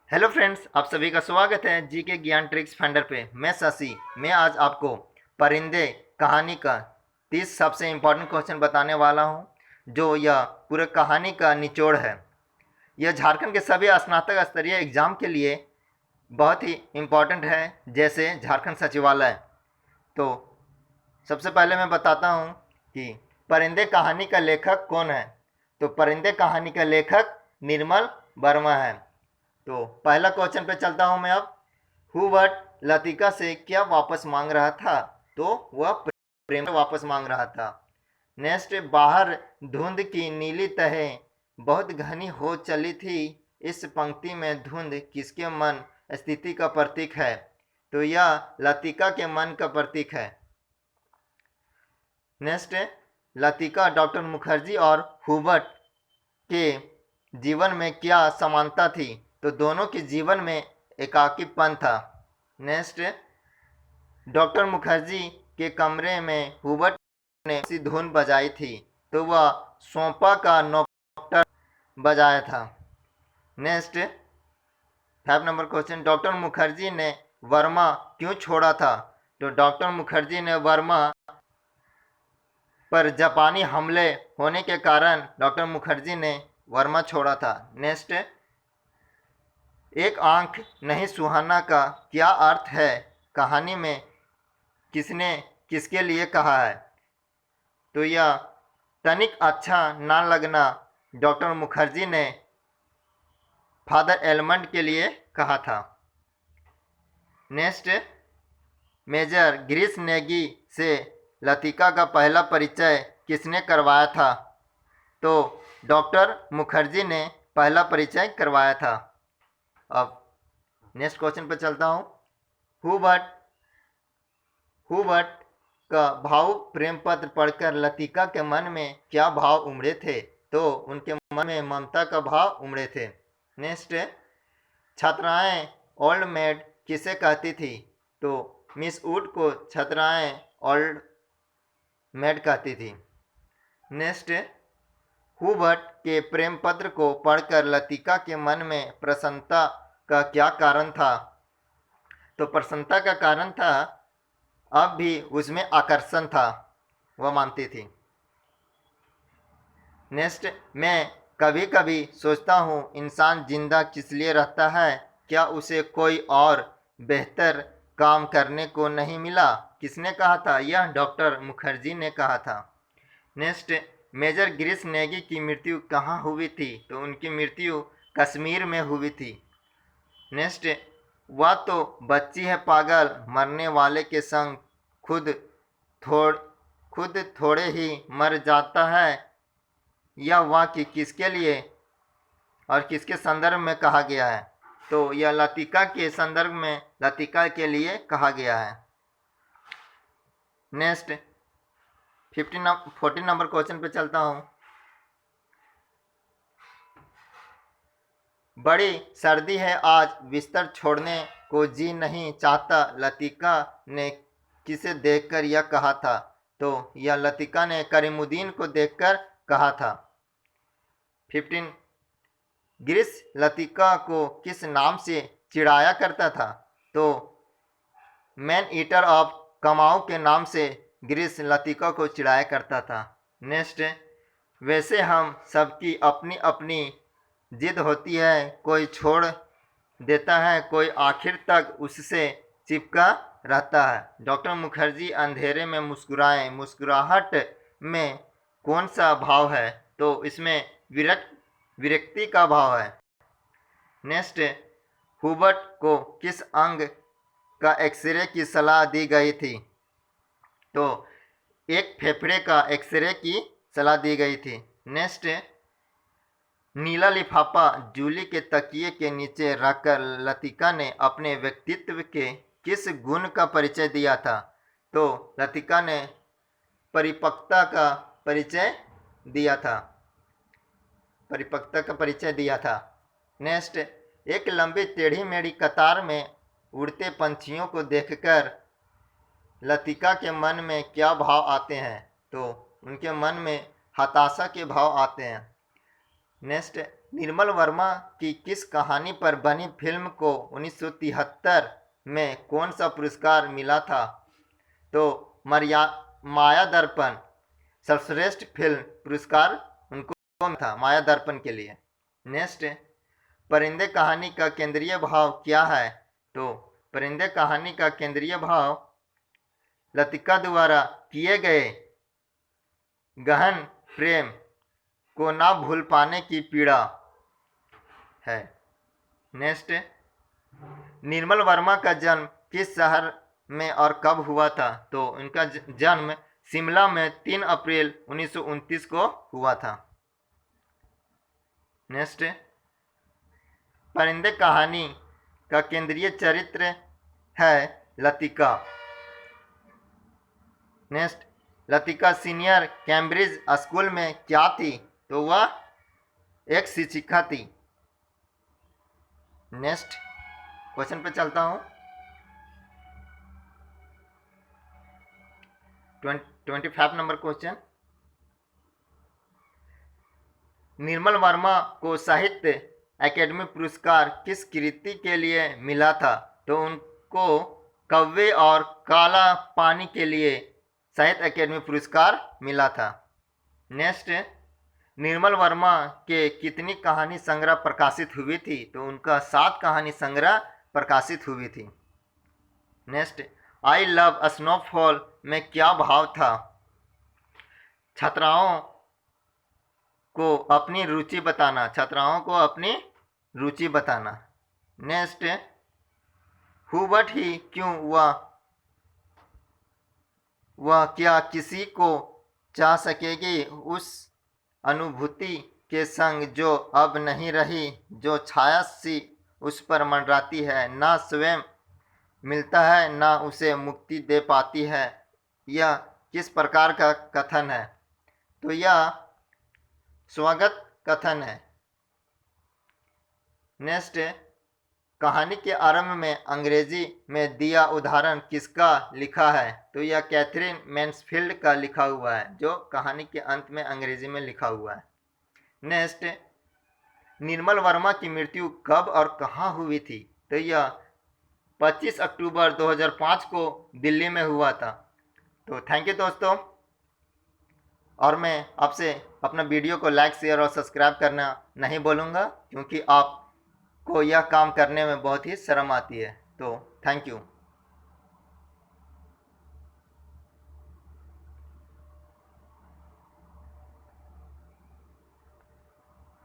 Hello friends, आप सभी का स्वागत है जी के ज्ञान ट्रिक्स फंडर पे। मैं शशि। मैं आज आपको परिंदे कहानी का 30 सबसे इम्पोर्टेंट क्वेश्चन बताने वाला हूं, जो यह पूरे कहानी का निचोड़ है। यह झारखंड के सभी स्नातक स्तरीय एग्जाम के लिए बहुत ही इम्पोर्टेंट है, जैसे झारखंड सचिवालय। तो सबसे पहले मैं बताता हूं कि परिंदे कहानी का लेखक कौन है। तो परिंदे कहानी का लेखक निर्मल वर्मा है। तो पहला क्वेश्चन पे चलता हूं मैं अब। हुबर्ट लतिका से क्या वापस मांग रहा था? तो वह प्रेम वापस मांग रहा था। नेक्स्ट, बाहर धुंध की नीली तहें बहुत घनी हो चली थी। इस पंक्ति में धुंध किसके मन स्थिति का प्रतीक है? तो यह लतिका के मन का प्रतीक है। नेक्स्ट, लतिका डॉक्टर मुखर्जी और हुबर्ट के जीवन में क्या समानता थी? तो दोनों के जीवन में एकाकीपन था। नेक्स्ट, डॉक्टर मुखर्जी के कमरे में हुबर्ट ने सी धुन बजाई थी, तो वह सोंपा का नोक्टर बजाया था। Next, 5 number question, doctor Mukherjee ने वर्मा क्यों छोड़ा था? तो डॉक्टर मुखर्जी ने वर्मा पर जापानी हमले होने के कारण डॉक्टर मुखर्जी ने वर्मा छोड़ा था। नेक्स्ट, एक आंख नहीं सुहाना का क्या अर्थ है? कहानी में किसने किसके लिए कहा है? तो यह तनिक अच्छा ना लगना डॉक्टर मुखर्जी ने फादर एलमंड के लिए कहा था। नेक्स्ट, मेजर गिरीश नेगी से लतिका का पहला परिचय किसने करवाया था? तो डॉक्टर मुखर्जी ने पहला परिचय करवाया था। अब नेक्स्ट क्वेश्चन पर चलता हूँ। हुबर्ट का भावुक प्रेम पत्र पढ़कर लतिका के मन में क्या भाव उमड़े थे? तो उनके मन में ममता का भाव उमड़े थे। नेक्स्ट, छात्राएं ओल्ड मेड किसे कहती थी? तो मिस वुड को छात्राएं ओल्ड मेड कहती थी। नेक्स्ट, हुबर्ट के प्रेम पत्र को पढ़कर लतिका के मन में प्रसन्नता का क्या कारण था? तो प्रसन्नता का कारण था, अब भी उसमें आकर्षण था, वह मानती थी। नेक्स्ट, मैं कभी कभी सोचता हूँ इंसान जिंदा किस लिए रहता है? क्या उसे कोई और बेहतर काम करने को नहीं मिला? किसने कहा था? यह डॉक्टर मुखर्जी ने कहा था। नेक्स्ट, मेजर गिरीश नेगी की मृत्यु कहाँ हुई थी? तो उनकी मृत्यु कश्मीर में हुई थी। नेक्स्ट, वह तो बच्ची है पागल, मरने वाले के संग खुद थोड़ खुद थोड़े ही मर जाता है। यह वाक्य किसके लिए और किसके संदर्भ में कहा गया है? तो यह लतिका के संदर्भ में, लतिका के लिए कहा गया है। नेक्स्ट, 14 नंबर क्वेश्चन पे चलता हूँ। बड़ी सर्दी है आज, बिस्तर छोड़ने को जी नहीं चाहता, लतिका ने किसे देखकर यह कहा था? तो यह लतिका ने करीमुद्दीन को देखकर कहा था। 15, गिरीश लतिका को किस नाम से चिढ़ाया करता था? तो मैन ईटर ऑफ कमाऊ के नाम से गिरीश लतिका को चिढ़ाया करता था। नेक्स्ट, वैसे हम सबकी अपनी अपनी जिद होती है, कोई छोड़ देता है, कोई आखिर तक उससे चिपका रहता है। डॉक्टर मुखर्जी अंधेरे में मुस्कुराए, मुस्कुराहट में कौन सा भाव है? तो इसमें विरक्ति का भाव है। नेक्स्ट, हुबर्ट को किस अंग का एक्सरे की सलाह दी गई थी? तो एक फेफड़े का एक्सरे की सलाह दी गई थी। नेक्स्ट, नीला लिफाफा जूली के तकिए के नीचे रखकर लतिका ने अपने व्यक्तित्व के किस गुण का परिचय दिया था? तो लतिका ने परिपक्वता का परिचय दिया था, परिपक्वता का परिचय दिया था। नेक्स्ट, एक लंबी टेढ़ी मेढ़ी कतार में उड़ते पंछियों को देखकर लतिका के मन में क्या भाव आते हैं? तो उनके मन में हताशा के भाव आते हैं। नेक्स्ट, निर्मल वर्मा की किस कहानी पर बनी फिल्म को 1973 में कौन सा पुरस्कार मिला था? तो माया दर्पण सर्वश्रेष्ठ फिल्म पुरस्कार उनको था, माया दर्पण के लिए। नेक्स्ट, परिंदे कहानी का केंद्रीय भाव क्या है? तो परिंदे कहानी का केंद्रीय भाव लतिका द्वारा किए गए गहन प्रेम को ना भूल पाने की पीड़ा है। नेक्स्ट, निर्मल वर्मा का जन्म किस शहर में और कब हुआ था? तो उनका जन्म शिमला में 3 अप्रैल 1929 को हुआ था। नेक्स्ट, परिंदे कहानी का केंद्रीय चरित्र है Latika. Next, Latika senior Cambridge school में क्या थी? तो वह एक शिक्षिका थी। नेक्स्ट क्वेश्चन पे चलता हूँ। 25 नंबर क्वेश्चन, निर्मल वर्मा को साहित्य अकेडमी पुरस्कार किस कृति के लिए मिला था? तो उनको कौवे और काला पानी के लिए साहित्य अकेडमी पुरस्कार मिला था। नेक्स्ट, निर्मल वर्मा के कितनी कहानी संग्रह प्रकाशित हुई थी? तो उनका 7 कहानी संग्रह प्रकाशित हुई थी। नेक्स्ट, आई लव स्नोफॉल में क्या भाव था? छात्राओं को अपनी रुचि बताना, छात्राओं को अपनी रुचि बताना। नेक्स्ट, हु बट ही क्यों वह क्या किसी को चाह सकेगी उस अनुभूति के संग जो अब नहीं रही, जो छाया सी उस पर मंडराती है, ना स्वयं मिलता है ना उसे मुक्ति दे पाती है। यह किस प्रकार का कथन है? तो यह स्वागत कथन है। नेक्स्ट, कहानी के आरंभ में अंग्रेजी में दिया उदाहरण किसका लिखा है? तो यह कैथरीन मैन्सफील्ड का लिखा हुआ है, जो कहानी के अंत में अंग्रेजी में लिखा हुआ है। नेक्स्ट, निर्मल वर्मा की मृत्यु कब और कहाँ हुई थी? तो यह 25 अक्टूबर 2005 को दिल्ली में हुआ था। तो थैंक यू दोस्तों, और मैं आपसे अपना वीडियो को लाइक, शेयर और सब्सक्राइब करना नहीं बोलूँगा, क्योंकि आपको यह काम करने में बहुत ही शर्म आती है। तो थैंक यू।